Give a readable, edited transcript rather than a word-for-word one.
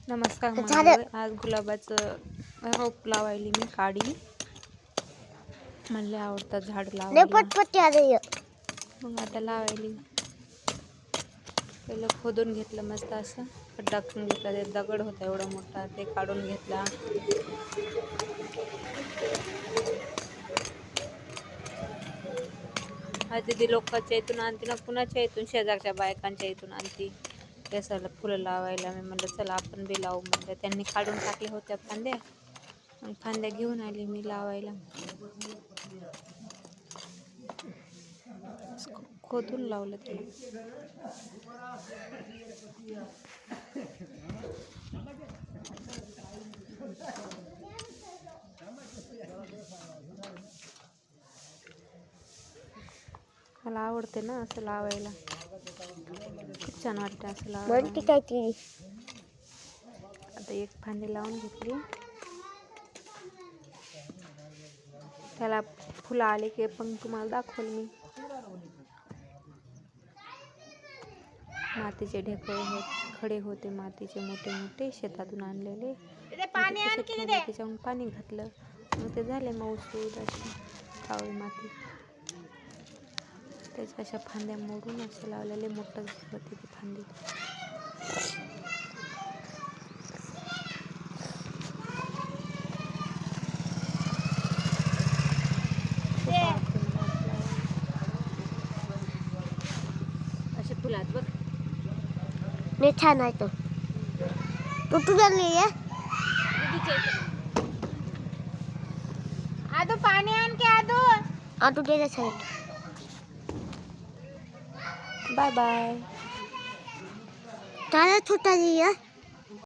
नमस्कार मंडळी, आज गुलाबाचं रोप लावायली मी काढी. मला आवडतं झाड लावायला. मग आता लावायली. पहिलं खोदून घेतलं मस्त असं, खड्डा करून घेतला. ते दगड होता एवढा मोठा, ते काढून घेतला. आधी ती लोकांच्या इथून आणते ना, कुणाच्या इथून, शेजारच्या बायकांच्या इथून आणती केसाला फुलं लावायला. मी म्हणलं चला आपण बी लावू म्हणलं. त्यांनी काढून टाकल्या होत्या फांद्या, मग फांद्या घेऊन आली मी लावायला. खोदून लावलं त्याला. मला आवडते ना असं लावायला, खूप छान वाटतं असं लावायला. आता एक फांदी लावून घेतली. त्याला फुलं आले की पण तुम्हाला दाखवल मी. मातीचे ढेकळे खडे होते, मातीचे मोठे मोठे शेतातून आणलेले. त्याच्याहून पाणी घातलं, मग ते झाले मऊसूद अशी काळी माती. त्याच्या अशा फांद्या मोडून असं लावलेले. मोठं होती ती फांदी. असे फुलात बघ, मी छान आहे. तो तुला नाही आहे. आदू पाणी आण के आदू. आदू दे साईड. Bye bye. त्याला छोटा नाही आहे.